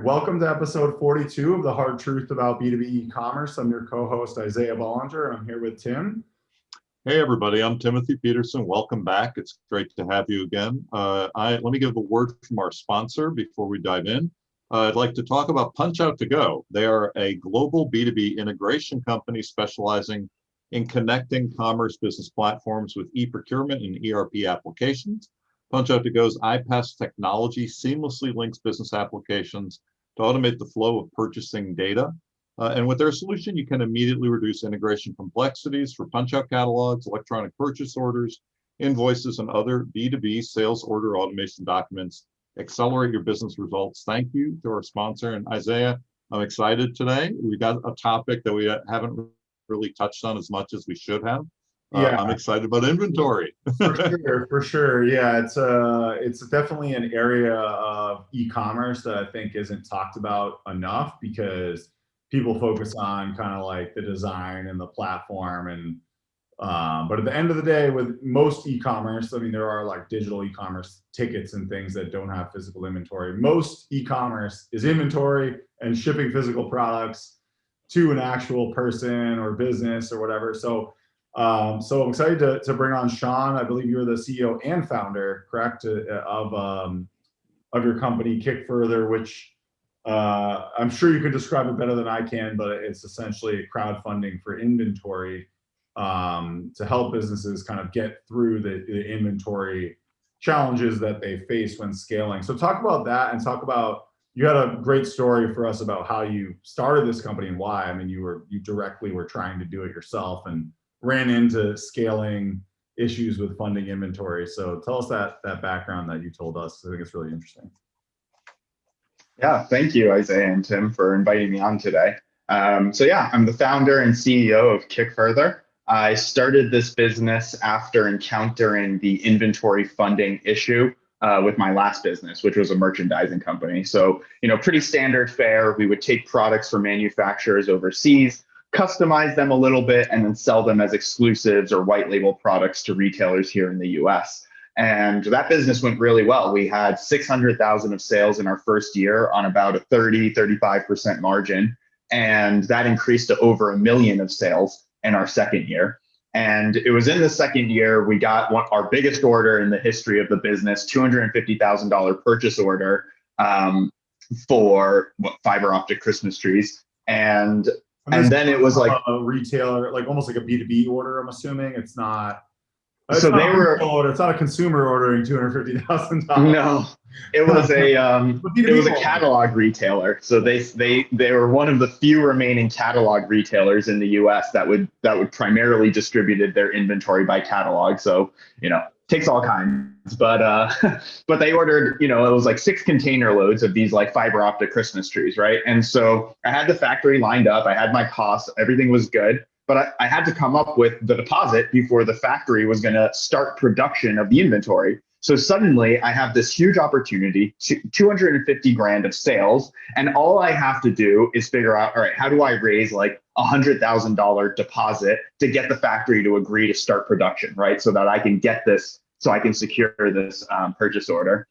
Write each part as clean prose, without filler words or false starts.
Welcome to episode 42 of the Hard Truth About B2B e-commerce. I'm your co-host, Isaiah Bollinger, and I'm here with Tim. Hey, everybody. I'm Timothy Peterson. Welcome back. It's great to have you again. Let me give a word from our sponsor before we dive in. I'd like to talk about Punchout2Go. They are a global B2B integration company specializing in connecting commerce business platforms with e-procurement and ERP applications. Punchout2Go's iPaaS technology seamlessly links business applications to automate the flow of purchasing data. And with their solution, you can immediately reduce integration complexities for Punchout catalogs, electronic purchase orders, invoices, and other B2B sales order automation documents. Accelerate your business results. Thank you to our sponsor. And Isaiah, I'm excited today. We got a topic that we haven't really touched on as much as we should have. I'm excited about inventory. For sure. Yeah, it's definitely an area of e-commerce that I think isn't talked about enough because people focus on kind of like the design and the platform. And but at the end of the day, with most e-commerce, I mean, there are like digital e-commerce tickets and things that don't have physical inventory. Most e-commerce is inventory and shipping physical products to an actual person or business or whatever. So I'm excited to bring on Sean. I believe you're the CEO and founder, correct, of your company, Kickfurther, which I'm sure you can describe it better than I can, but it's essentially crowdfunding for inventory to help businesses kind of get through the inventory challenges that they face when scaling. So talk about that and talk about, you had a great story for us about how you started this company and why. I mean, you directly were trying to do it yourself and ran into scaling issues with funding inventory. So tell us that background that you told us. I think it's really interesting. Yeah, thank you, Isaiah and Tim, for inviting me on today. I'm the founder and CEO of Kickfurther. I started this business after encountering the inventory funding issue with my last business, which was a merchandising company. So, pretty standard fare. We would take products from manufacturers overseas, customize them a little bit, and then sell them as exclusives or white label products to retailers here in the US. And that business went really well. We had 600,000 of sales in our first year on about a 35% margin. And that increased to over 1 million of sales in our second year. And it was in the second year, we got our biggest order in the history of the business, $250,000 purchase order for fiber optic Christmas trees. And then it was like a retailer, like almost like a B2B order, I'm assuming. It's not a consumer ordering $250,000. No, it was a catalog retailer. So they were one of the few remaining catalog retailers in the US that would primarily distributed their inventory by catalog. So, takes all kinds, but they ordered, it was like 6 container loads of these like fiber optic Christmas trees, right? And so I had the factory lined up, I had my costs, everything was good, but I had to come up with the deposit before the factory was going to start production of the inventory. So suddenly I have this huge opportunity, 250 grand of sales, and all I have to do is figure out, all right, how do I raise like $100,000 deposit to get the factory to agree to start production, right? So that I can get this, so I can secure this purchase order.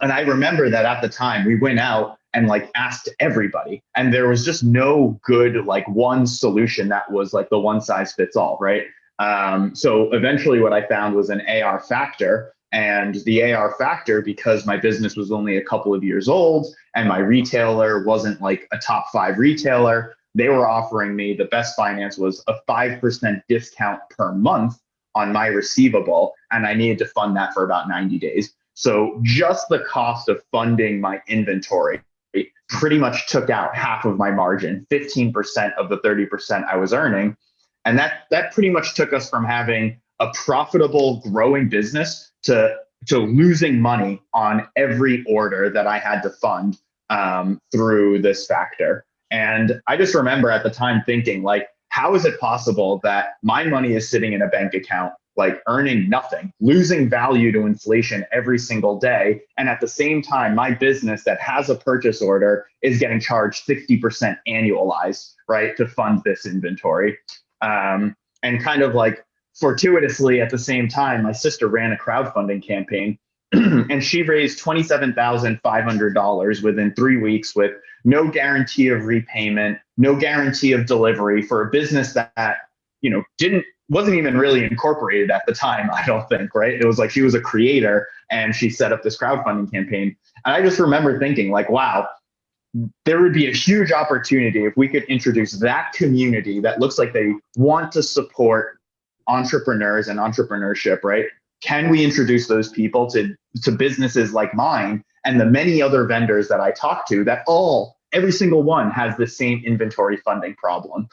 And I remember that at the time we went out and like asked everybody, and there was just no good like one solution that was like the one size fits all, right? So eventually what I found was an AR factor. And the AR factor, because my business was only a couple of years old and my retailer wasn't like a top 5 retailer, they were offering me, the best finance was a 5% discount per month on my receivable. And I needed to fund that for about 90 days. So just the cost of funding my inventory pretty much took out half of my margin, 15% of the 30% I was earning. And that pretty much took us from having a profitable growing business to losing money on every order that I had to fund through this factor. And I just remember at the time thinking, like, how is it possible that my money is sitting in a bank account, like earning nothing, losing value to inflation every single day, and at the same time, my business that has a purchase order is getting charged 60% annualized, right, to fund this inventory. And kind of like fortuitously at the same time, my sister ran a crowdfunding campaign and she raised $27,500 within 3 weeks with no guarantee of repayment, no guarantee of delivery for a business that, wasn't even really incorporated at the time, I don't think, right? It was like she was a creator and she set up this crowdfunding campaign. And I just remember thinking like, wow, there would be a huge opportunity if we could introduce that community that looks like they want to support entrepreneurs and entrepreneurship, right? Can we introduce those people to businesses like mine and the many other vendors that I talk to that every single one has the same inventory funding problem?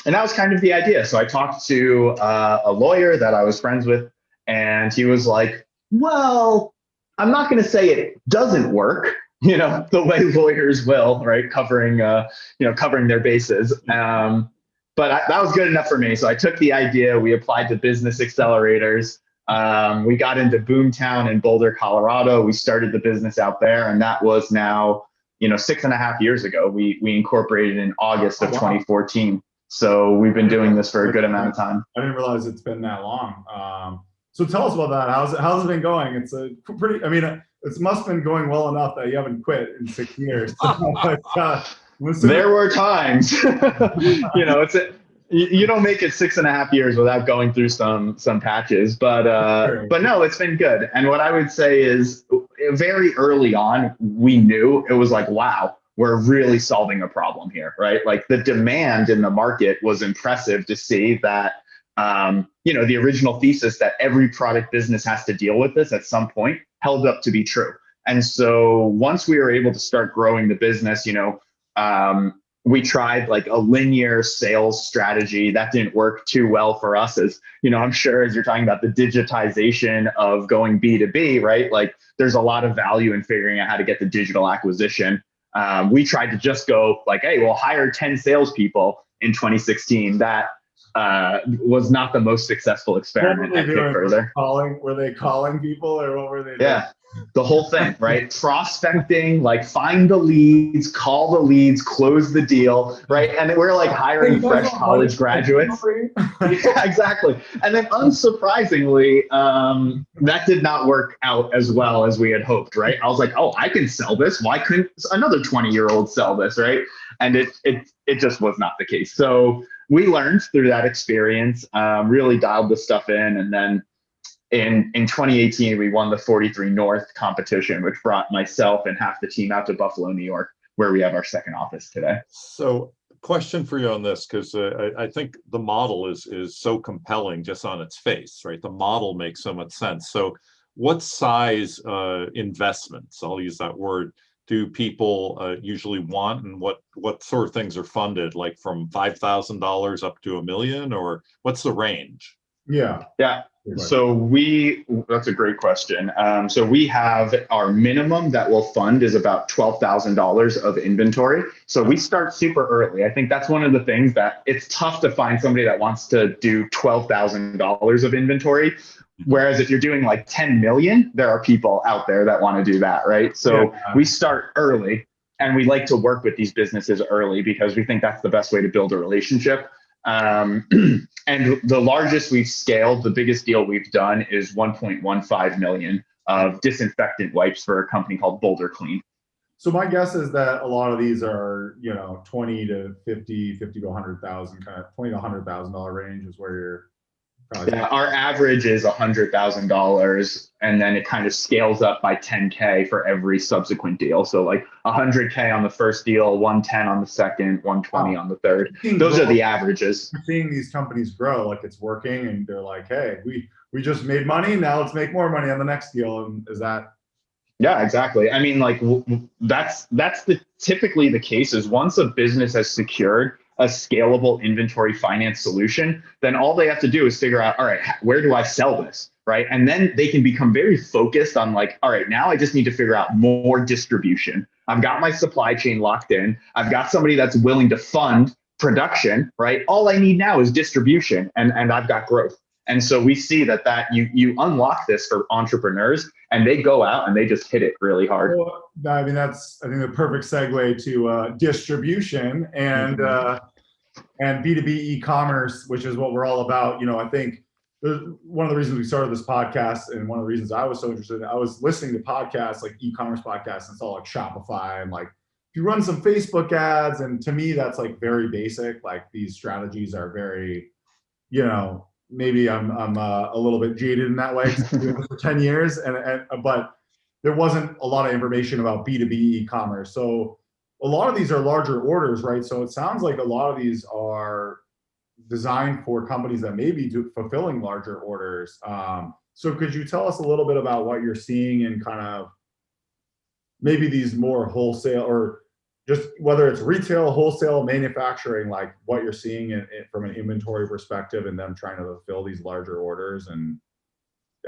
And that was kind of the idea. So I talked to a lawyer that I was friends with, and he was like, well, I'm not going to say it doesn't work, the way lawyers will, right? Covering their bases. But that was good enough for me. So I took the idea, we applied to business accelerators. We got into Boomtown in Boulder, Colorado. We started the business out there, and that was now, 6.5 years ago. We incorporated in August of 2014. So we've been doing this for a good amount of time. I didn't realize it's been that long. So tell us about that. How's it been going? It's it must have been going well enough that you haven't quit in 6 years. There were times, you don't make it 6.5 years without going through some patches, but no, it's been good. And what I would say is very early on, we knew it was like, wow, we're really solving a problem here, right? Like the demand in the market was impressive to see that, the original thesis that every product business has to deal with this at some point held up to be true. And so once we were able to start growing the business, we tried like a linear sales strategy that didn't work too well for us, as I'm sure as you're talking about the digitization of going B2B, right? Like there's a lot of value in figuring out how to get the digital acquisition. We tried to just go like, hey, we'll hire 10 salespeople in 2016. That was not the most successful experiment at Kickfurther. Were they calling people, or what were they doing? Yeah, the whole thing, right? Prospecting, like find the leads, call the leads, close the deal, right? And we're like hiring fresh college graduates. Yeah, exactly. And then unsurprisingly, that did not work out as well as we had hoped, right? I was like, oh, I can sell this. Why couldn't another 20-year-old sell this, right? And it just was not the case. So we learned through that experience, really dialed the stuff in, and then in 2018, we won the 43 North competition, which brought myself and half the team out to Buffalo, New York, where we have our second office today. So question for you on this, because I think the model is so compelling just on its face, right? The model makes so much sense. So what size investments, I'll use that word, do people usually want, and what sort of things are funded, like from $5,000 up to $1 million, or what's the range? Yeah. So that's a great question. So we have our minimum that will fund is about $12,000 of inventory. So we start super early. I think that's one of the things that it's tough to find somebody that wants to do $12,000 of inventory. Whereas if you're doing like 10 million, there are people out there that want to do that, right? So we start early, and we like to work with these businesses early because we think that's the best way to build a relationship. And the largest we've scaled, the biggest deal we've done is 1.15 million of disinfectant wipes for a company called Boulder Clean. So my guess is that a lot of these are, 20 to 50 to 100,000, kind of $20 to $100,000 range is where you're. Yeah, our average is $100,000, and then it kind of scales up by 10K for every subsequent deal. So like 100K on the first deal, 110 on the second, 120 on the third. Those are the averages. We're seeing these companies grow, like it's working, and they're like, hey, we just made money, now let's make more money on the next deal. And is that? Yeah, exactly. I mean, like that's typically the case is once a business has secured a scalable inventory finance solution, then all they have to do is figure out, all right, where do I sell this, right? And then they can become very focused on like, all right, now I just need to figure out more distribution. I've got my supply chain locked in. I've got somebody that's willing to fund production, right? All I need now is distribution, and I've got growth. And so we see that you unlock this for entrepreneurs, and they go out and they just hit it really hard. Well, I mean, that's, I think, the perfect segue to distribution and B2B e-commerce, which is what we're all about. I think one of the reasons we started this podcast, and one of the reasons I was so interested, I was listening to podcasts, like e-commerce podcasts, and saw like Shopify, and like if you run some Facebook ads, and to me that's like very basic. Like these strategies are very, maybe I'm a little bit jaded in that way because I've been doing this for 10 years, but there wasn't a lot of information about B2B e-commerce. So a lot of these are larger orders, right? So it sounds like a lot of these are designed for companies that may be fulfilling larger orders. So could you tell us a little bit about what you're seeing in kind of maybe these more wholesale, or just whether it's retail, wholesale, manufacturing, like what you're seeing from an inventory perspective and them trying to fulfill these larger orders? And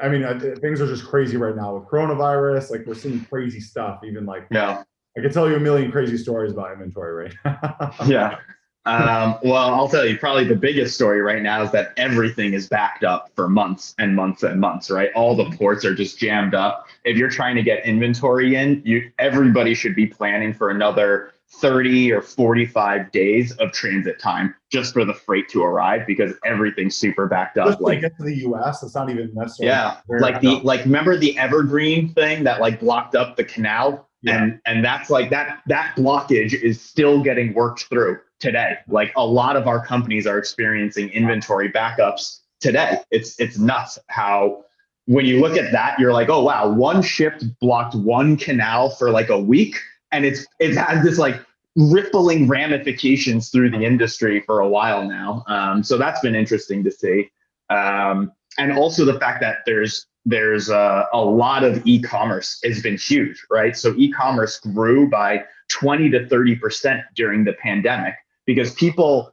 I mean, things are just crazy right now with coronavirus. Like we're seeing crazy stuff, even like, Yeah. I could tell you a million crazy stories about inventory right now. Yeah. Well, I'll tell you, probably the biggest story right now is that everything is backed up for months and months and months, right? All the ports are just jammed up. If you're trying to get inventory in, everybody should be planning for another 30 or 45 days of transit time just for the freight to arrive, because everything's super backed up. Just to get to the US, it's not even necessarily. Yeah, remember the Evergreen thing that like blocked up the canal? Yeah. And that's like that blockage is still getting worked through today. Like a lot of our companies are experiencing inventory backups today. It's nuts how when you look at that, you're like, oh wow, one ship blocked one canal for like a week, and it has this like rippling ramifications through the industry for a while now. So that's been interesting to see. And also the fact that there's a lot of e-commerce has been huge, right? So e-commerce grew by 20 to 30% during the pandemic because people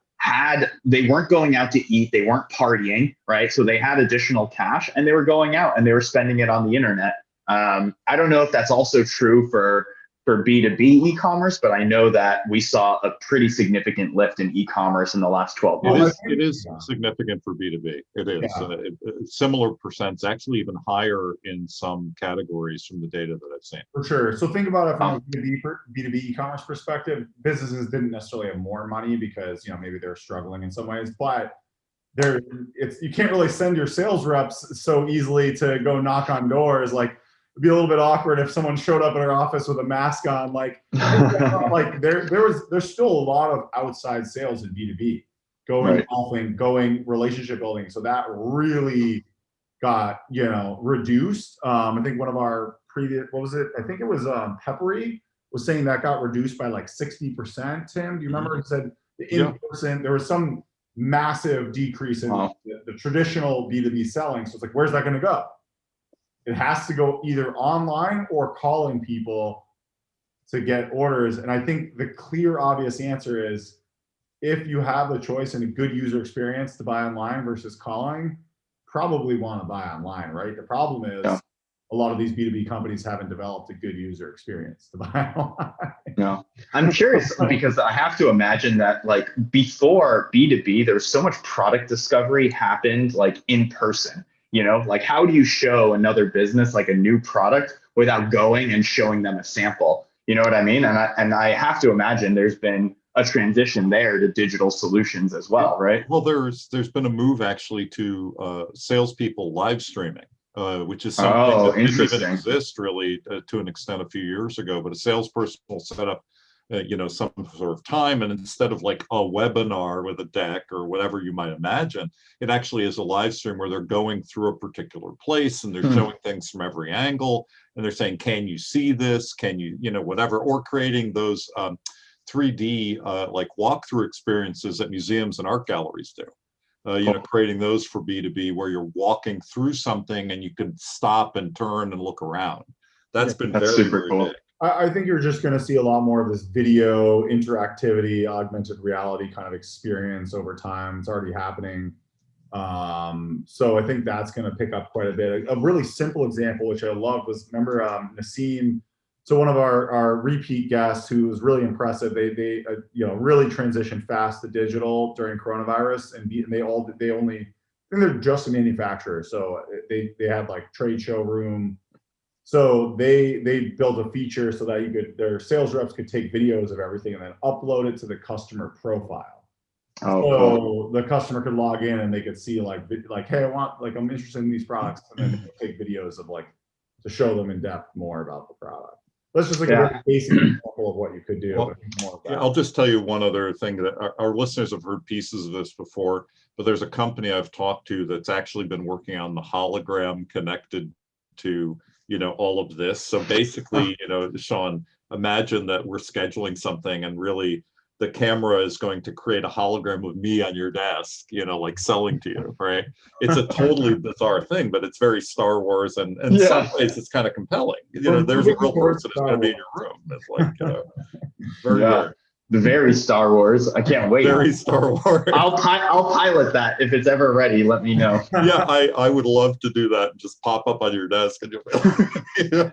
they weren't going out to eat, they weren't partying, right? So they had additional cash and they were going out and they were spending it on the internet. I don't know if that's also true for B2B e-commerce, but I know that we saw a pretty significant lift in e-commerce in the last 12 months. It is significant for B2B. It is. Yeah. Similar percents, actually even higher in some categories from the data that I've seen. For sure. So think about it from a B2B e-commerce perspective. Businesses didn't necessarily have more money because maybe they're struggling in some ways, but you can't really send your sales reps so easily to go knock on doors. Like, it'd be a little bit awkward if someone showed up in our office with a mask on. Like, like there's still a lot of outside sales in B2B, going golfing, going relationship building. So that really got reduced. I think one of our previous, what was it? I think it was Peppery was saying that got reduced by like 60%. Tim, do you remember? It said the in-person, there was some massive decrease in the traditional B2B selling. So it's like, where's that going to go? It has to go either online or calling people to get orders. And I think the clear, obvious answer is if you have the choice and a good user experience to buy online versus calling, probably want to buy online, right? The problem is a lot of these B2B companies haven't developed a good user experience to buy online. No, I'm curious because I have to imagine that like before B2B, there was so much product discovery happened like in person. Like how do you show another business like a new product without going and showing them a sample? You know what I mean? And I have to imagine there's been a transition there to digital solutions as well, right? Well, there's been a move actually to salespeople live streaming, which is something that didn't even exist really to an extent a few years ago. But a salesperson will set up some sort of time, and instead of like a webinar with a deck or whatever you might imagine, it actually is a live stream where they're going through a particular place and they're showing things from every angle, and they're saying, can you see this? Can you, whatever, or creating those 3D like walkthrough experiences that museums and art galleries do. Creating those for B2B where you're walking through something and you can stop and turn and look around. That's been very, super cool. big. I think you're just going to see a lot more of this video interactivity, augmented reality kind of experience over time. It's already happening. So I think that's going to pick up quite a bit. A really simple example, which I loved, was remember Nassim. So one of our repeat guests who was really impressive. They really transitioned fast to digital during coronavirus, and they only, I think they're just a manufacturer. So they had like trade showroom. So they built a feature so that their sales reps could take videos of everything and then upload it to the customer profile. Oh, So cool. the customer could log in and they could see like, hey, I'm interested in these products, and then they take videos of like to show them in depth more about the product. That's just like a very Yeah. basic example of what you could do. Well, But more of yeah, that. I'll just tell you one other thing that our listeners have heard pieces of this before, but there's a company I've talked to that's actually been working on the hologram connected to, all of this. So basically, Sean, imagine that we're scheduling something and really the camera is going to create a hologram of me on your desk, like selling to you, right? It's a totally bizarre thing, but it's very Star Wars, and in some ways it's kind of compelling. There's a real person that's going to be in your room. It's like very, Yeah. very, The very Star Wars. I can't wait. very Star Wars. I'll pilot that if it's ever ready. Let me know. Yeah, I would love to do that and just pop up on your desk and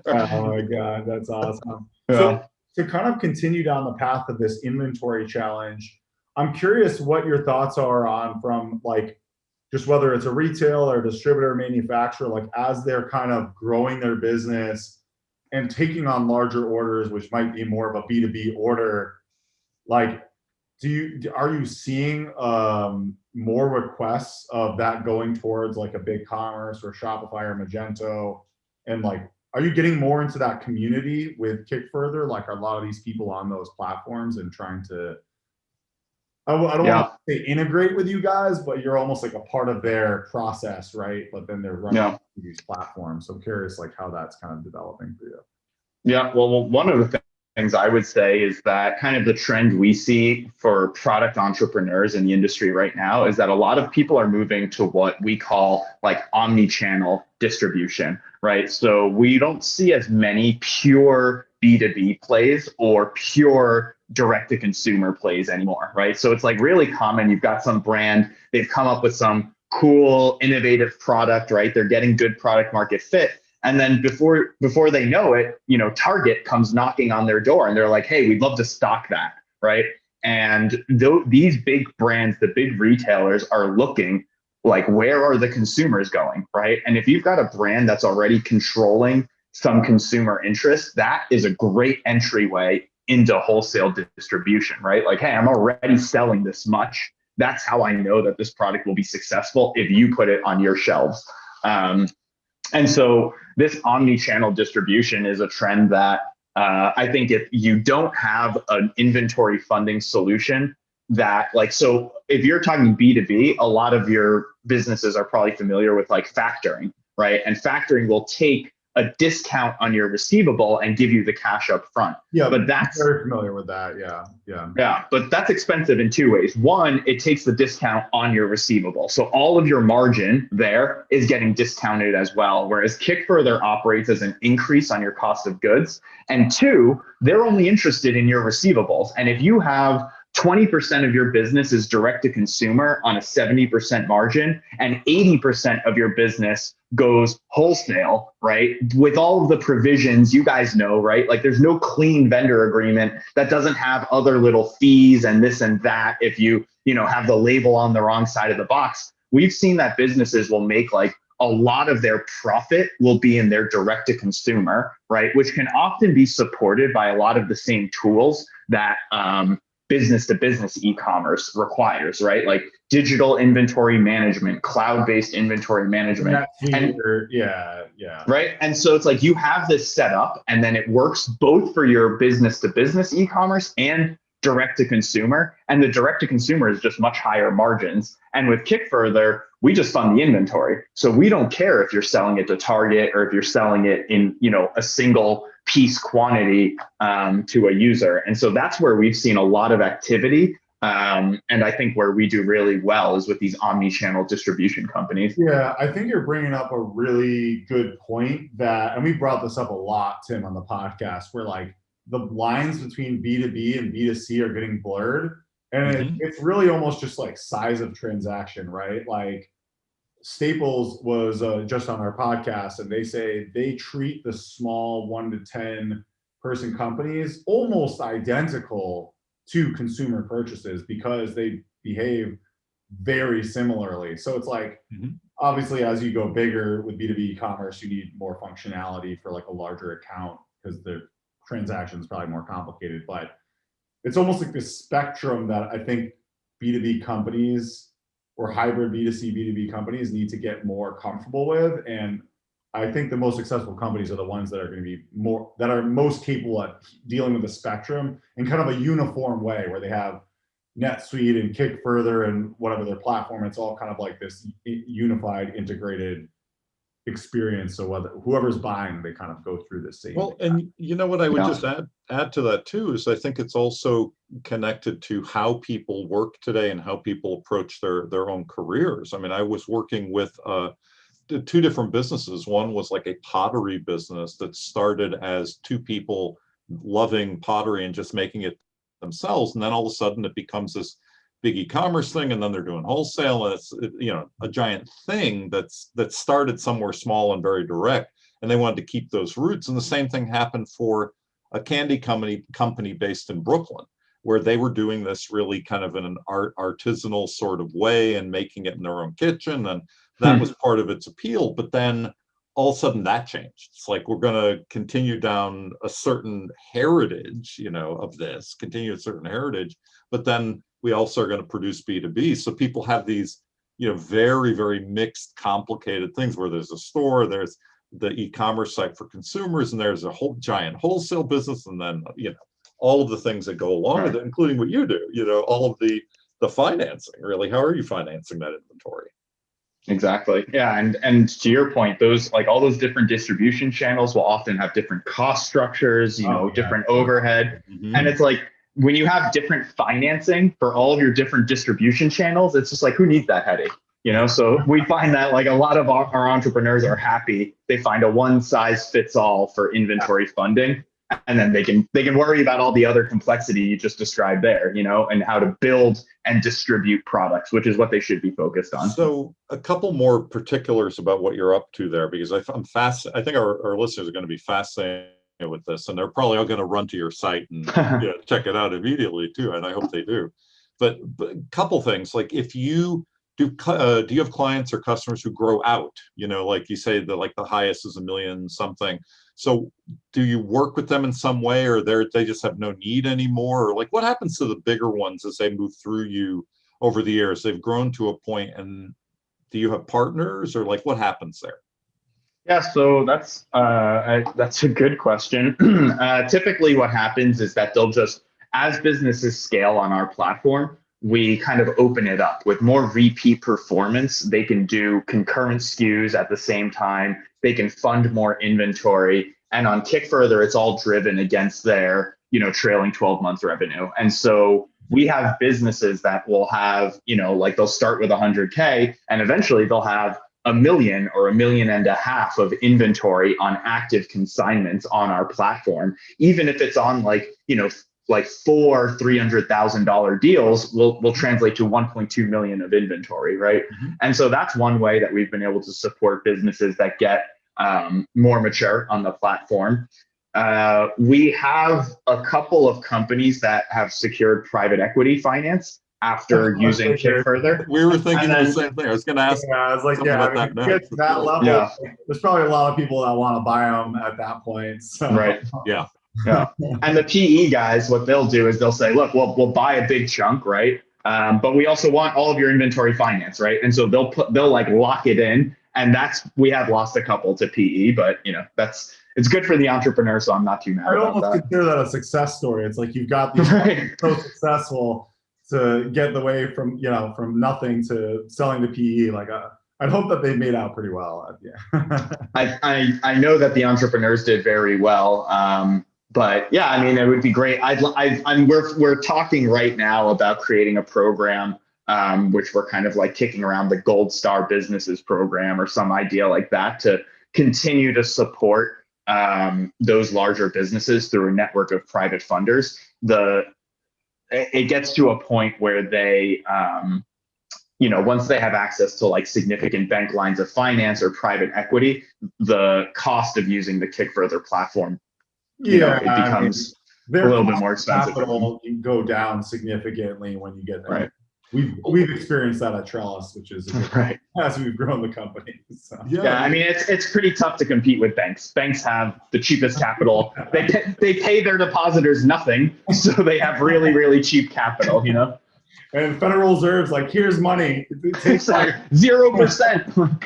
Oh my God, that's awesome. Yeah. So to kind of continue down the path of this inventory challenge, I'm curious what your thoughts are on from like just whether it's a retail or distributor or manufacturer, like as they're kind of growing their business and taking on larger orders, which might be more of a B2B order, like are you seeing more requests of that going towards like a big commerce or Shopify or Magento? And like, are you getting more into that community with Kickfurther? Like, are a lot of these people on those platforms and trying to, I don't Yeah. want to say integrate with you guys, but you're almost like a part of their process, right? But then they're running Yeah. these platforms. So I'm curious like how that's kind of developing for you. Yeah. Well, one of the things I would say is that kind of the trend we see for product entrepreneurs in the industry right now is that a lot of people are moving to what we call like omni-channel distribution, right? So we don't see as many pure B2B plays or pure direct to consumer plays anymore, right? So it's like really common. You've got some brand, they've come up with some cool, innovative product, right? They're getting good product market fit. And then before they know it, Target comes knocking on their door and they're like, hey, we'd love to stock that, right? And these big brands, the big retailers are looking like, where are the consumers going, right? And if you've got a brand that's already controlling some consumer interest, that is a great entryway into wholesale distribution, right? Like, hey, I'm already selling this much. That's how I know that this product will be successful if you put it on your shelves. And so this omni-channel distribution is a trend that I think if you don't have an inventory funding solution that so if you're talking B2B, a lot of your businesses are probably familiar with like factoring, right? And factoring will take a discount on your receivable and give you the cash up front. Yeah, but that's very familiar with that. Yeah, but that's expensive in two ways. One, it takes the discount on your receivable. So all of your margin there is getting discounted as well. Whereas Kickfurther operates as an increase on your cost of goods. And two, they're only interested in your receivables. And if you have 20% of your business is direct to consumer on a 70% margin, and 80% of your business goes wholesale, right? With all of the provisions, you guys know, right? Like there's no clean vendor agreement that doesn't have other little fees and this and that. If you have the label on the wrong side of the box, we've seen that businesses will make like a lot of their profit will be in their direct to consumer, right? Which can often be supported by a lot of the same tools that business to business e-commerce requires, right? Like digital inventory management, cloud-based inventory management. Yeah. Right. And so it's like you have this set up and then it works both for your business to business e-commerce and direct to consumer. And the direct to consumer is just much higher margins. And with Kickfurther, we just fund the inventory. So we don't care if you're selling it to Target or if you're selling it in, a single piece quantity to a user. And so that's where we've seen a lot of activity. And I think where we do really well is with these omni-channel distribution companies. Yeah, I think you're bringing up a really good point and we brought this up a lot, Tim, on the podcast, where like the lines between B2B and B2C are getting blurred. And it's really almost just like size of transaction, right? Like Staples was just on our podcast and they say they treat the small 1 to 10 person companies almost identical to consumer purchases because they behave very similarly. So it's like, obviously, as you go bigger with B2B e-commerce, you need more functionality for like a larger account because the transaction is probably more complicated. But it's almost like this spectrum that I think B2B companies or hybrid B2C, B2B companies need to get more comfortable with. And I think the most successful companies are the ones that are going to be most capable at dealing with the spectrum in kind of a uniform way, where they have NetSuite and Kickfurther and whatever their platform, it's all kind of like this unified, integrated experience. So whoever's buying, they kind of go through the same. Well, and you know what I would just add to that too is I think it's also connected to how people work today and how people approach their own careers. I mean, I was working with two different businesses. One was like a pottery business that started as two people loving pottery and just making it themselves, and then all of a sudden it becomes this big e-commerce thing, and then they're doing wholesale, and it's a giant thing that started somewhere small and very direct, and they wanted to keep those roots. And the same thing happened for a candy company based in Brooklyn, where they were doing this really kind of in an artisanal sort of way and making it in their own kitchen, and that was part of its appeal. But then all of a sudden that changed. It's like, we're going to continue down a certain heritage, of this, continue a certain heritage, but then we also are going to produce B2B. So people have these, very, very mixed, complicated things where there's a store, there's the e-commerce site for consumers, and there's a whole giant wholesale business, and then, all of the things that go along with it, including what you do, all of the financing, really. How are you financing that inventory? Exactly. Yeah. And to your point, those, like, all those different distribution channels will often have different cost structures, different overhead. Mm-hmm. And it's like, when you have different financing for all of your different distribution channels, it's just like, who needs that headache? So we find that, like, a lot of our entrepreneurs are happy. They find a one size fits all for inventory funding. And then they can worry about all the other complexity you just described there, and how to build and distribute products, which is what they should be focused on. So a couple more particulars about what you're up to there, because I think our listeners are going to be fascinated with this, and they're probably all going to run to your site and check it out immediately too. And I hope they do. But a couple things, like, if you do you have clients or customers who grow out? Like you say, the highest is $1 million something. So do you work with them in some way, or they just have no need anymore? Or, like, what happens to the bigger ones as they move through you over the years? They've grown to a point, and do you have partners, or, like, what happens there? Yeah, so that's a good question. Typically what happens is that they'll just, as businesses scale on our platform, we kind of open it up with more repeat performance. They can do concurrent SKUs at the same time. They can fund more inventory. And on Kickfurther, it's all driven against their, trailing 12 month revenue. And so we have businesses that will have, like, they'll start with 100K, and eventually they'll have $1 million or $1.5 million of inventory on active consignments on our platform. Even if it's on, like 4 $300,000 deals will translate to 1.2 million of inventory, right? Mm-hmm. And so that's one way that we've been able to support businesses that get more mature on the platform. We have a couple of companies that have secured private equity finance after using Kickfurther. We were thinking the same thing. I was going to ask. I was like, about that next. That level, there's probably a lot of people that want to buy them at that point. So. Right. Yeah. Yeah. And the PE guys, what they'll do is they'll say, look, we'll buy a big chunk, right? But we also want all of your inventory finance, right? And so they'll like lock it in. And we have lost a couple to PE, but it's good for the entrepreneur. So I'm not too mad about that. I almost consider that a success story. It's like, you've got these so successful to get the way from nothing to selling to PE. Like, I'd hope that they made out pretty well. Yeah. I know that the entrepreneurs did very well. But yeah, I mean, it would be great. We're talking right now about creating a program, which we're kind of like kicking around, the Gold Star Businesses program or some idea like that, to continue to support those larger businesses through a network of private funders. It gets to a point where they, once they have access to like significant bank lines of finance or private equity, the cost of using the Kickfurther platform, it becomes a little bit more expensive. Capital can go down significantly when you get there. Right. We've experienced that at Trellis, which is right as we've grown the company. So. Yeah, I mean, it's pretty tough to compete with banks. Banks have the cheapest capital. They pay their depositors nothing, so they have really, really cheap capital. And Federal Reserve's like, here's money. It takes like 0%.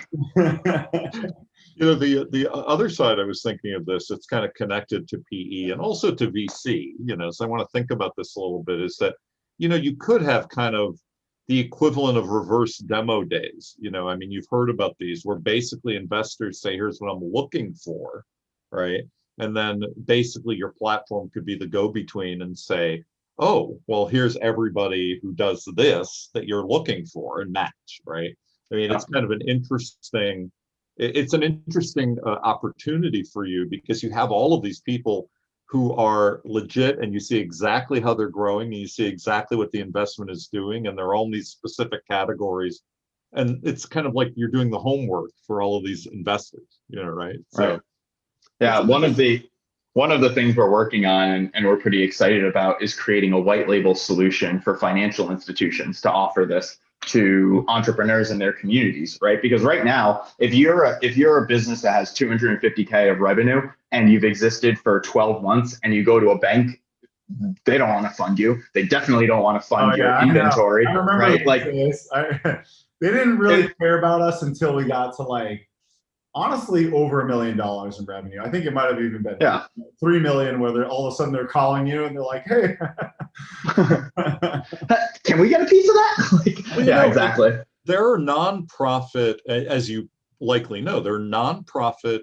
The other side I was thinking of this, it's kind of connected to PE and also to VC, so I want to think about this a little bit, is that, you could have kind of the equivalent of reverse demo days. I mean, you've heard about these where basically investors say, here's what I'm looking for, right? And then basically your platform could be the go-between and say, oh, well, here's everybody who does this that you're looking for and match, right? I mean, it's kind of an interesting opportunity for you because you have all of these people who are legit and you see exactly how they're growing and you see exactly what the investment is doing, and they're all in these specific categories. And it's kind of like you're doing the homework for all of these investors, right? So, right. Yeah, one of the things we're working on and we're pretty excited about is creating a white label solution for financial institutions to offer this to entrepreneurs in their communities, right? Because right now, if you're a business that has 250K of revenue and you've existed for 12 months and you go to a bank, they don't want to fund you. They definitely don't want to fund your inventory. I remember right? Like this. They didn't really care about us until we got to like, honestly, over $1 million in revenue. I think it might have even been 3 million, where all of a sudden they're calling you and they're like, hey, can we get a piece of that? Exactly. There are nonprofit, as you likely know, there are nonprofit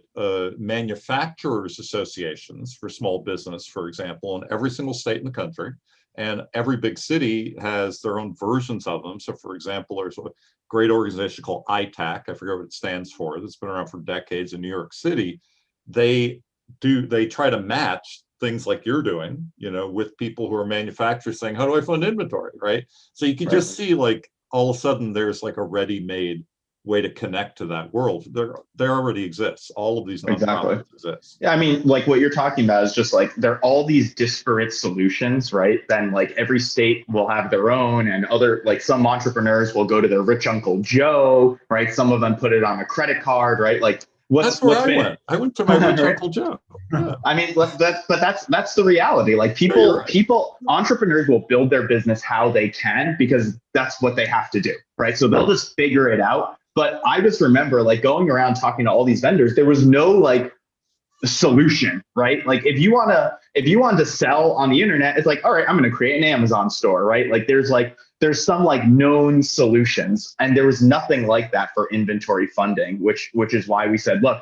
manufacturers associations for small business, for example, in every single state in the country. And every big city has their own versions of them. So, for example, there's a great organization called ITAC. I forget what it stands for. That's been around for decades in New York City. They try to match things like you're doing, with people who are manufacturers saying, how do I fund inventory, right? So you can just see like all of a sudden there's like a ready-made way to connect to that world. There already exists. All of these nonprofits exist. Yeah, I mean, like what you're talking about is just like there are all these disparate solutions, right? Then like every state will have their own, and other like some entrepreneurs will go to their rich Uncle Joe, right? Some of them put it on a credit card, right? Like that's where I went. I went to my rich Uncle Joe. Yeah. I mean, but that's the reality. Like entrepreneurs will build their business how they can because that's what they have to do, right? So they'll just figure it out. But I just remember like going around talking to all these vendors, there was no like solution, right? Like if you want to sell on the internet, it's like, all right, I'm going to create an Amazon store, right? Like there's some like known solutions, and there was nothing like that for inventory funding, which is why we said, look,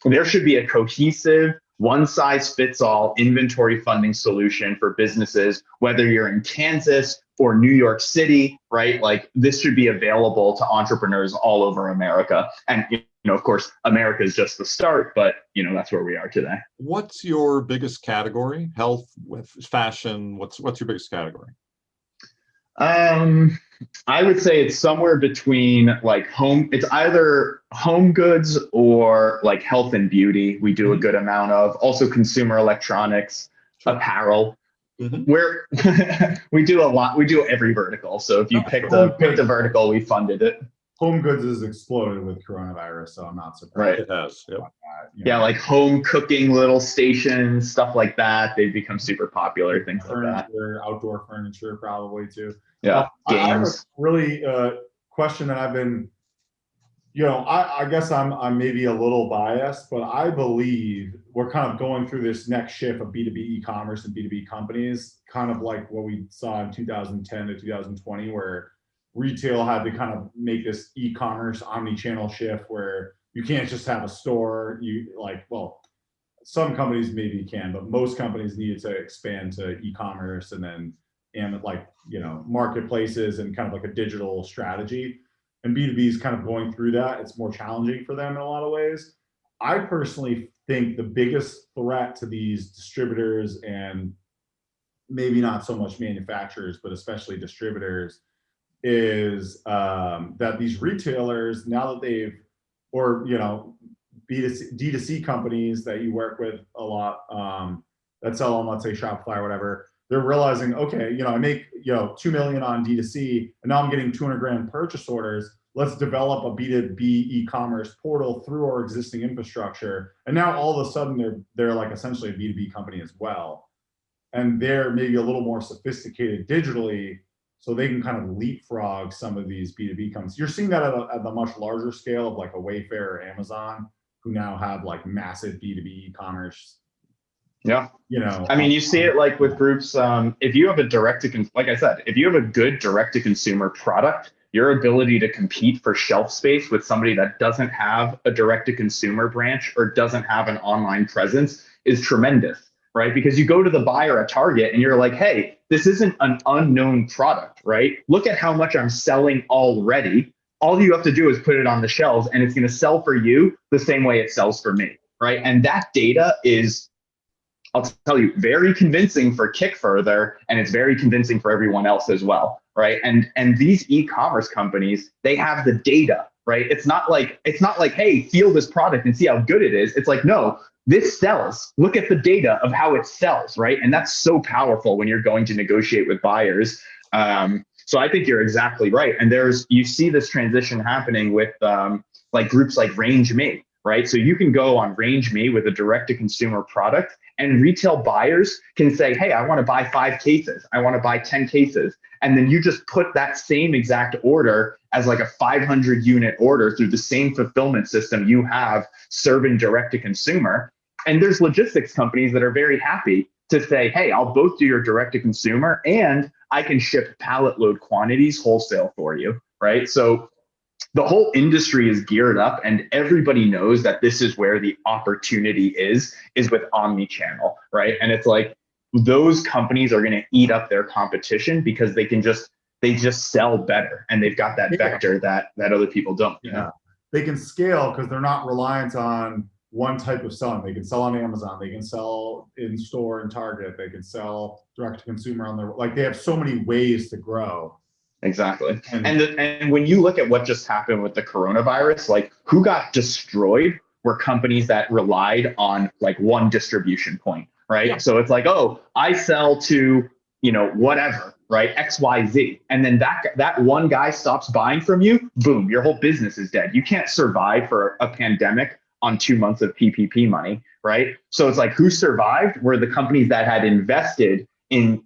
there should be a cohesive, one size fits all inventory funding solution for businesses, whether you're in Kansas or New York City, right? Like this should be available to entrepreneurs all over America. And, of course, America is just the start, but, that's where we are today. What's your biggest category? Health, with fashion? What's your biggest category? I would say it's somewhere between like it's either home goods or like health and beauty. We do a good amount of, also consumer electronics, apparel. Where we do a lot. We do every vertical. So if you pick the vertical, we funded it. Home goods has exploded with coronavirus, so I'm not surprised. Right. It has. Yep. Yeah, like home cooking little stations, stuff like that. They've become super popular. Things furniture, like that. Outdoor furniture, probably too. Yeah. I have a really question that I've been, I guess I'm maybe a little biased, but I believe we're kind of going through this next shift of B2B e-commerce and B2B companies, kind of like what we saw in 2010 to 2020, where retail had to kind of make this e-commerce omni-channel shift where you can't just have a store. Some companies maybe can, but most companies needed to expand to e-commerce and marketplaces and kind of like a digital strategy. And B2B is kind of going through that. It's more challenging for them in a lot of ways. I personally think the biggest threat to these distributors, and maybe not so much manufacturers, but especially distributors, is that these retailers, now that D2C companies that you work with a lot, that sell on, let's say, Shopify or whatever, they're realizing, okay, I make 2 million on D2C, and now I'm getting 200 grand purchase orders. Let's develop a B2B e-commerce portal through our existing infrastructure. And now all of a sudden they're like essentially a B2B company as well. And they're maybe a little more sophisticated digitally. so they can kind of leapfrog some of these B2B companies. You're seeing that at the much larger scale of like a Wayfair or Amazon, who now have like massive B2B e-commerce. Yeah. You know, I mean, you see it like with groups. If you have a like I said, if you have a good direct to consumer product, your ability to compete for shelf space with somebody that doesn't have a direct to consumer branch or doesn't have an online presence is tremendous, right? Because you go to the buyer at Target and you're like, hey, this isn't an unknown product, right? Look at how much I'm selling already. All you have to do is put it on the shelves and it's going to sell for you the same way it sells for me, right? And that data is, I'll tell you, very convincing for Kickfurther, and it's very convincing for everyone else as well, right? And these e-commerce companies, they have the data, right? It's not like, hey, feel this product and see how good it is. It's like, no, this sells. Look at the data of how it sells, right? And that's so powerful when you're going to negotiate with buyers. So I think you're exactly right. And you see this transition happening with like groups like Range Me, right? So you can go on Range Me with a direct to consumer product, and retail buyers can say, hey, I want to buy 5 cases. I want to buy 10 cases. And then you just put that same exact order as like a 500 unit order through the same fulfillment system you have serving direct to consumer. And there's logistics companies that are very happy to say, hey, I'll both do your direct to consumer and I can ship pallet load quantities wholesale for you, right? So the whole industry is geared up and everybody knows that this is where the opportunity is with omni-channel, right? And it's like those companies are going to eat up their competition because they just sell better and they've got that vector that other people don't. You know? They can scale because they're not reliant on one type of selling. They can sell on Amazon, they can sell in store in Target, they can sell direct to consumer on their, like they have so many ways to grow. Exactly. And when you look at what just happened with the coronavirus, like who got destroyed were companies that relied on like one distribution point, right? Yeah. So it's like, oh, I sell to, whatever, right? XYZ. And then that one guy stops buying from you, boom, your whole business is dead. You can't survive for a pandemic on 2 months of PPP money, right? So it's like who survived were the companies that had invested in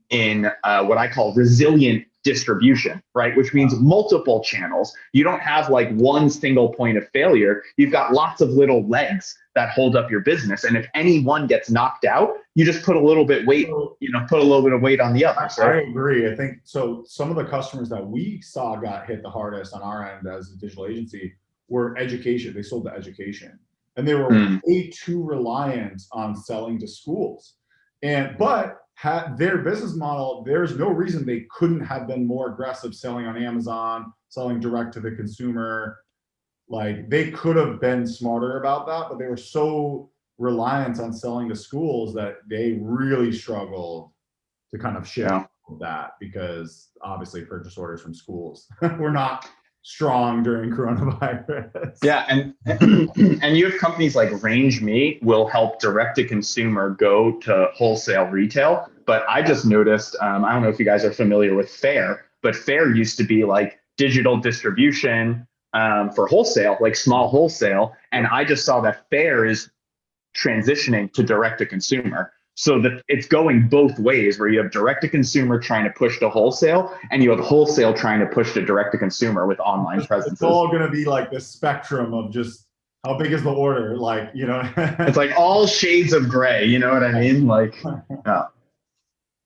what I call resilient distribution, right? Which means multiple channels. You don't have like one single point of failure. You've got lots of little legs that hold up your business. And if any one gets knocked out, you just put a little bit weight, put a little bit of weight on the others. Right? I agree. I think so. Some of the customers that we saw got hit the hardest on our end as a digital agency were education. They sold to education and they were way too reliant on selling to schools. But their business model, there's no reason they couldn't have been more aggressive selling on Amazon, selling direct to the consumer. Like they could have been smarter about that, but they were so reliant on selling to schools that they really struggled to kind of shift that, because obviously purchase orders from schools were not strong during coronavirus. Yeah, and you have companies like Range Me will help direct to consumer go to wholesale retail. But I just noticed, I don't know if you guys are familiar with Fair, but Fair used to be like digital distribution for wholesale, like small wholesale. And I just saw that Fair is transitioning to direct to consumer. So that it's going both ways, where you have direct to consumer trying to push to wholesale, and you have wholesale trying to push to direct to consumer with online presence. It's all going to be like the spectrum of just how big is the order, like, It's like all shades of gray. You know what I mean? Like,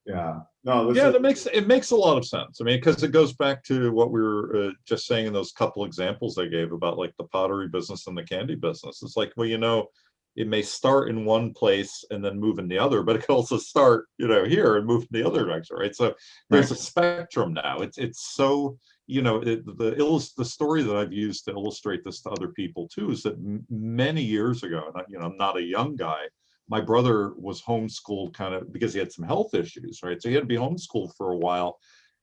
yeah. No, it makes a lot of sense. I mean, because it goes back to what we were just saying in those couple examples I gave about like the pottery business and the candy business. It's like, well, it may start in one place and then move in the other, but it can also start, here and move in the other direction, right? So there's a spectrum now. It's so, the story that I've used to illustrate this to other people too is that many years ago, and I'm not a young guy, my brother was homeschooled kind of because he had some health issues, right? So he had to be homeschooled for a while.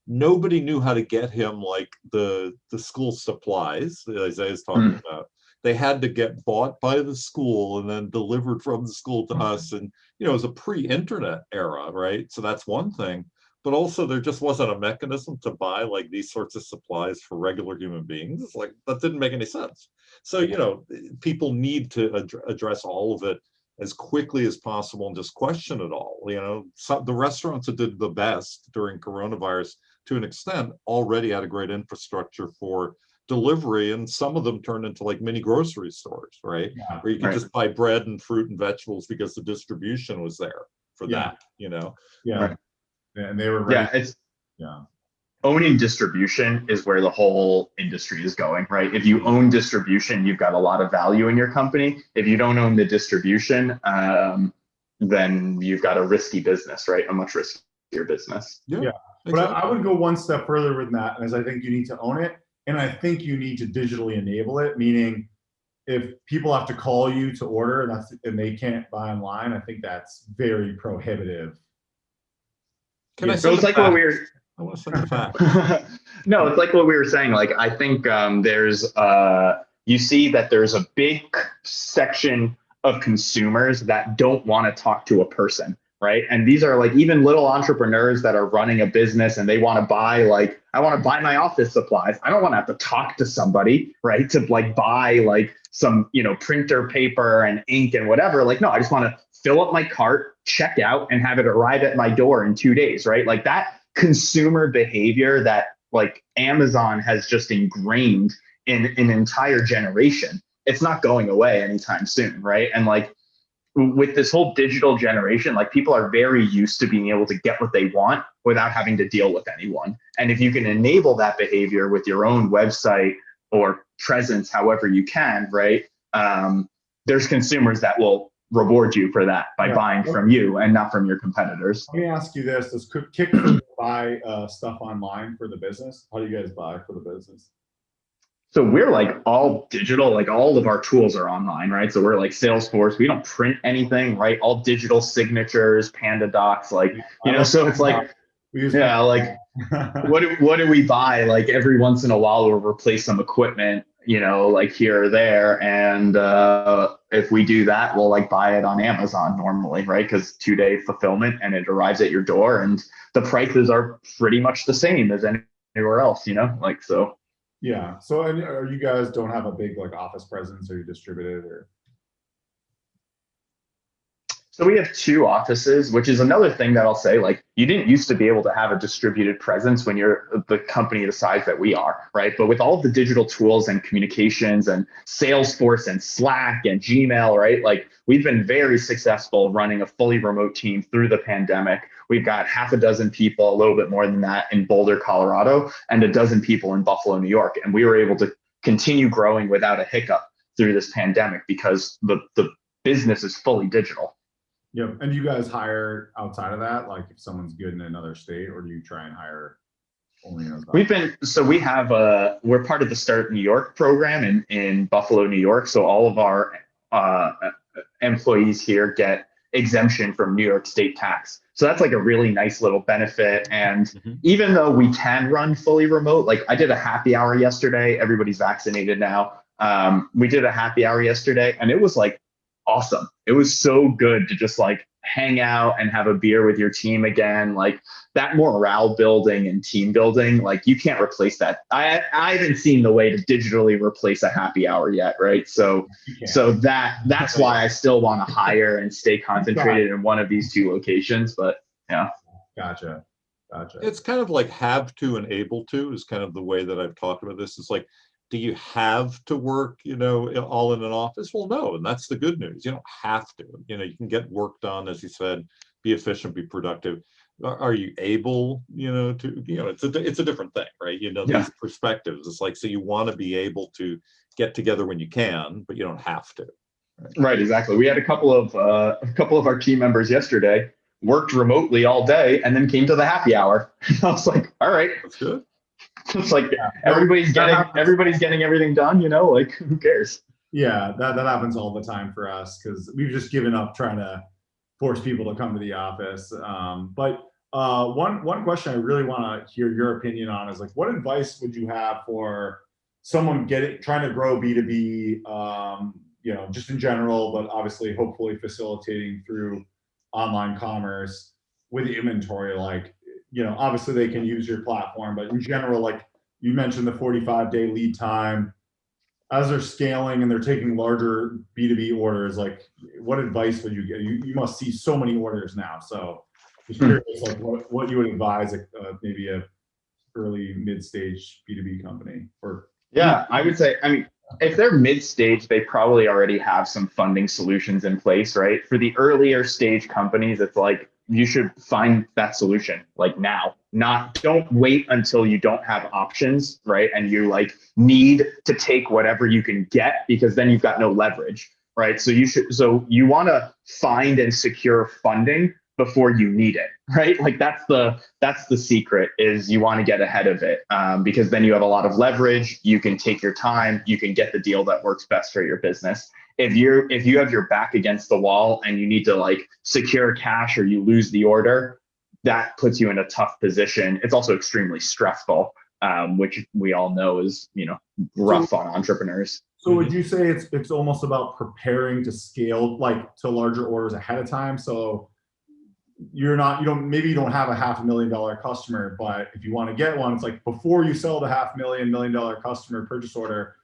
Nobody knew how to get him like the school supplies that Isaiah's talking about. They had to get bought by the school and then delivered from the school to us. And, it was a pre-internet era, right? So that's one thing. But also there just wasn't a mechanism to buy like these sorts of supplies for regular human beings. It's like, that didn't make any sense. So, people need to address all of it as quickly as possible and just question it all. The restaurants that did the best during coronavirus to an extent, already had a great infrastructure for delivery, and some of them turned into like mini grocery stores, right? Yeah. Where you could just buy bread and fruit and vegetables because the distribution was there for that, you know? Yeah. Right. And they were ready. Yeah, it's yeah. owning distribution is where the whole industry is going, right? If you own distribution, you've got a lot of value in your company. If you don't own the distribution, then you've got a risky business, right? A much riskier business. Yeah. But exactly. I would go one step further with that, as I think you need to own it. And I think you need to digitally enable it, meaning if people have to call you to order and they can't buy online, I think that's very prohibitive. Can I So send it's it like back? what we were I want to send it back. no, it's like what we were saying. Like, I think there's you see that there's a big section of consumers that don't want to talk to a person, right? And these are like even little entrepreneurs that are running a business and they want to buy, like, I want to buy my office supplies. I don't want to have to talk to somebody, right? To like buy like some, you know, printer paper and ink and whatever. Like, no, I just want to fill up my cart, check out, and have it arrive at my door in 2 days, right? Like that consumer behavior that like Amazon has just ingrained in an entire generation. It's not going away anytime soon, right? And like with this whole digital generation, like people are very used to being able to get what they want without having to deal with anyone. And if you can enable that behavior with your own website or presence, however you can, right? There's consumers that will reward you for that by buying from you and not from your competitors. Let me ask you this: does Kickfurther buy stuff online for the business? How do you guys buy for the business? So we're like all digital, like all of our tools are online, right? So we're like Salesforce. We don't print anything, right? All digital signatures, Panda Docs, like, you know, so it's like, yeah, like what do we buy? Like every once in a while we'll replace some equipment, you know, like here or there. And if we do that, we'll like buy it on Amazon normally, right? Because 2-day fulfillment and it arrives at your door and the prices are pretty much the same as anywhere else, you know, like, so. Yeah. So, and are you guys don't have a big like office presence? Are you distributed or? So we have 2 offices, which is another thing that I'll say, like you didn't used to be able to have a distributed presence when you're the company the size that we are, right? But with all of the digital tools and communications and Salesforce and Slack and Gmail, right? Like we've been very successful running a fully remote team through the pandemic. We've got 6 people, a little bit more than that, in Boulder, Colorado, and 12 people in Buffalo, New York. And we were able to continue growing without a hiccup through this pandemic because the business is fully digital. Yep. And do you guys hire outside of that? Like if someone's good in another state, or do you try and hire only in we're part of the Start New York program in Buffalo, New York. So all of our employees here get exemption from New York state tax. So that's like a really nice little benefit. And even though we can run fully remote, like I did a happy hour yesterday, everybody's vaccinated now. We did a happy hour yesterday and it was like awesome. It was so good to just like hang out and have a beer with your team again. Like that morale building and team building, like you can't replace that. I haven't seen the way to digitally replace a happy hour yet, right? So that's why I still want to hire and stay concentrated in one of these 2 locations. But yeah. Gotcha. It's kind of like have to and able to is kind of the way that I've talked about this. It's like, do you have to work, you know, all in an office? Well, no, and that's the good news. You don't have to. You know, you can get work done, as you said, be efficient, be productive. Are you able, you know, to, you know, it's a different thing, right? You know, these perspectives. It's like, so you want to be able to get together when you can, but you don't have to. Right, exactly. We had a couple of our team members yesterday worked remotely all day and then came to the happy hour. I was like, all right, that's good. It's like everybody's getting everything done, you know, like who cares? Yeah, that happens all the time for us because we've just given up trying to force people to come to the office. But one question I really want to hear your opinion on is like, what advice would you have for someone trying to grow B2B, you know, just in general, but obviously hopefully facilitating through online commerce with inventory? Like, you know, obviously they can use your platform, but in general, like you mentioned the 45-day lead time, as they're scaling and they're taking larger B2B orders, like what advice would you get? You must see so many orders now. So just curious, like what you would advise maybe a early mid-stage B2B company? Or yeah, I would say, I mean, if they're mid-stage, they probably already have some funding solutions in place, right? For the earlier stage companies, it's like you should find that solution like now. Not don't wait until you don't have options, right? And you like need to take whatever you can get because then you've got no leverage, right? So you want to find and secure funding before you need it, right? Like that's the secret is you want to get ahead of it because then you have a lot of leverage. You can take your time. You can get the deal that works best for your business. If you have your back against the wall and you need to like secure cash or you lose the order, that puts you in a tough position. It's also extremely stressful, which we all know is rough on entrepreneurs. So would you say it's almost about preparing to scale like to larger orders ahead of time? So maybe you don't have a $500,000 customer, but if you want to get one, it's like before you sell the $500,000 $1 million customer purchase order,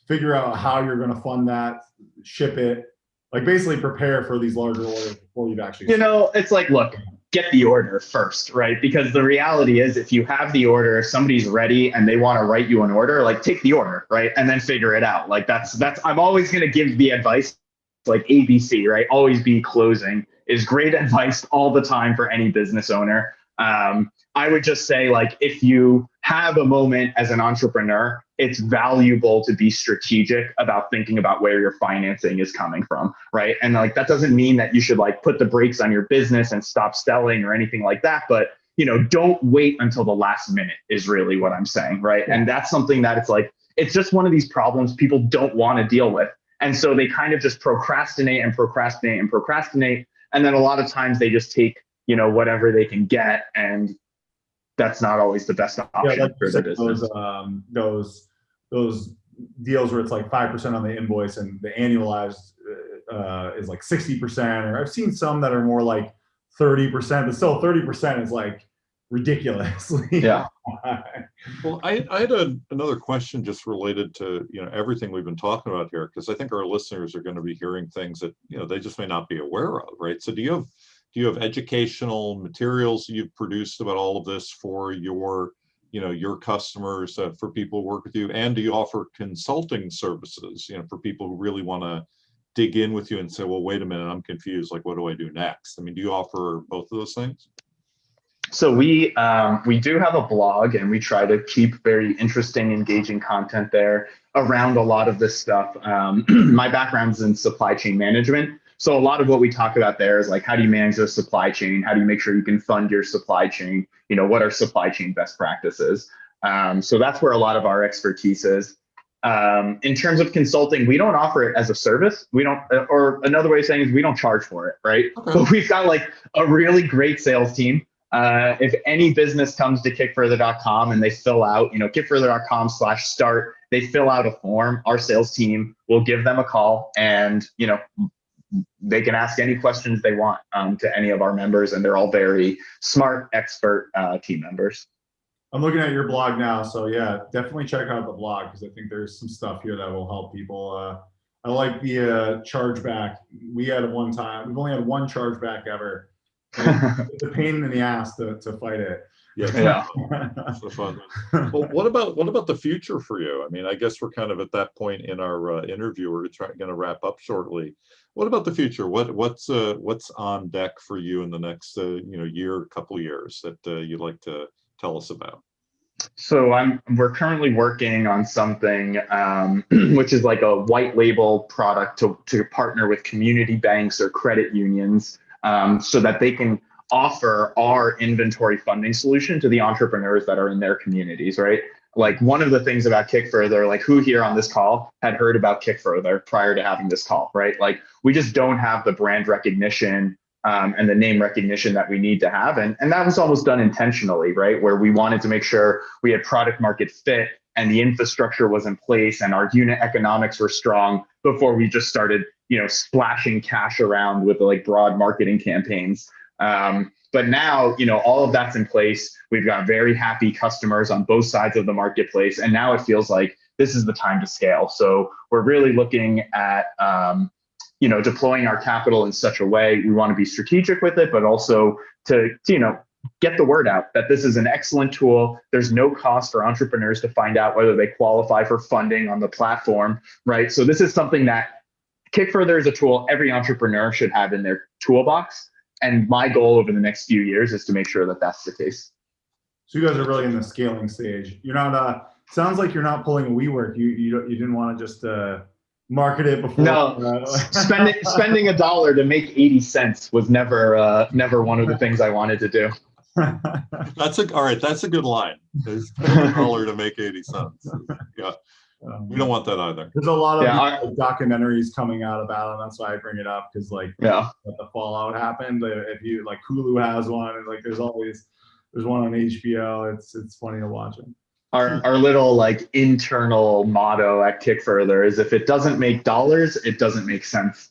figure out how you're going to fund that, ship it, like basically prepare for these larger orders before you've actually. It's like, look, get the order first, right? Because the reality is if you have the order, if somebody's ready and they want to write you an order, like take the order, right? And then figure it out. Like that's, I'm always going to give the advice like ABC, right? Always be closing is great advice all the time for any business owner. I would just say like, if you have a moment as an entrepreneur, it's valuable to be strategic about thinking about where your financing is coming from, right? And like, that doesn't mean that you should like put the brakes on your business and stop selling or anything like that. But, don't wait until the last minute is really what I'm saying, right? Yeah. And that's something that it's like, it's just one of these problems people don't want to deal with. And so they kind of just procrastinate and procrastinate and procrastinate. And then a lot of times they just take, whatever they can get. And that's not always the best option for the business. Those deals where it's like 5% on the invoice and the annualized is like 60%, or I've seen some that are more like 30%, but still 30% is like ridiculously. Yeah. Well, I had another question just related to everything we've been talking about here, because I think our listeners are going to be hearing things that they just may not be aware of, right? So do you have educational materials you've produced about all of this for your customers, for people who work with you, and do you offer consulting services for people who really want to dig in with you and say, well, wait a minute, I'm confused, like what do I do next? I mean, do you offer both of those things? So we do have a blog, and we try to keep very interesting, engaging content there around a lot of this stuff. My background's in supply chain management. So a lot of what we talk about there is like, how do you manage the supply chain? How do you make sure you can fund your supply chain? What are supply chain best practices? So that's where a lot of our expertise is. In terms of consulting, we don't offer it as a service. We don't, or another way of saying is we don't charge for it, right? Okay. But we've got like a really great sales team. If any business comes to kickfurther.com and they fill out, kickfurther.com/start, they fill out a form, our sales team will give them a call, and, they can ask any questions they want to any of our members, and they're all very smart, expert team members. I'm looking at your blog now. So yeah, definitely check out the blog, because I think there's some stuff here that will help people. I like the chargeback. We've only had one chargeback ever. It's a pain in the ass to fight it. Yeah. So fun. Well, what about the future for you? I mean, I guess we're kind of at that point in our interview. We're going to wrap up shortly. What about the future? What's on deck for you in the next year, couple years that you'd like to tell us about? So we're currently working on something which is like a white label product to partner with community banks or credit unions, so that they can offer our inventory funding solution to the entrepreneurs that are in their communities, right? Like, one of the things about Kickfurther, like, who here on this call had heard about Kickfurther prior to having this call, right? Like, we just don't have the brand recognition and the name recognition that we need to have. And that was almost done intentionally, right? Where we wanted to make sure we had product market fit and the infrastructure was in place and our unit economics were strong before we just started, splashing cash around with like broad marketing campaigns. But now, all of that's in place. We've got very happy customers on both sides of the marketplace. And now it feels like this is the time to scale. So we're really looking at, deploying our capital in such a way. We want to be strategic with it, but also to get the word out that this is an excellent tool. There's no cost for entrepreneurs to find out whether they qualify for funding on the platform, right? So this is something that Kickfurther is a tool every entrepreneur should have in their toolbox. And my goal over the next few years is to make sure that that's the case. So you guys are really in the scaling stage. You're not, sounds like you're not pulling a WeWork. You didn't want to just market it before. No, spending $1 to make 80 cents was never one of the things I wanted to do. All right. That's a good line. There's $1 to make 80 cents. Yeah. We don't want that either. There's a lot of documentaries coming out about it. That's why I bring it up, because like the fallout happened. If you like, Hulu has one, and like there's one on HBO. It's funny to watch it. Our little like internal motto at Kickfurther is, if it doesn't make dollars, it doesn't make sense.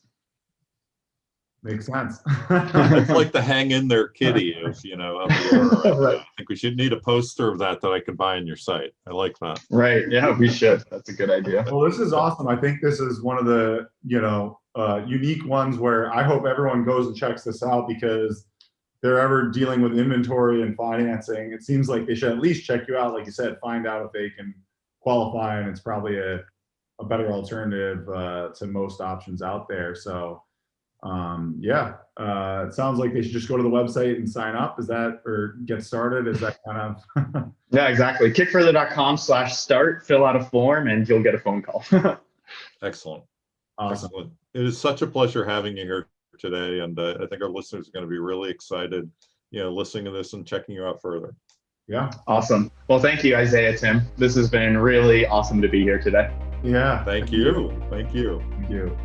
Makes sense. It's like the hang in there kitty of Right. I think we should need a poster of that I can buy on your site. I like that. Right. Yeah, we should. That's a good idea. Well, this is awesome. I think this is one of the unique ones where I hope everyone goes and checks this out, because if they're ever dealing with inventory and financing, it seems like they should at least check you out. Like you said, find out if they can qualify, and it's probably a better alternative to most options out there. So it sounds like they should just go to the website and sign up. Or get started? Is that kind of? Yeah, exactly. Kickfurther.com/start, fill out a form, and you'll get a phone call. Excellent. Awesome. Excellent. It is such a pleasure having you here today. And I think our listeners are going to be really excited, listening to this and checking you out further. Yeah. Awesome. Well, thank you, Isaiah, Tim. This has been really awesome to be here today. Yeah. Thank you. Thank you. Thank you.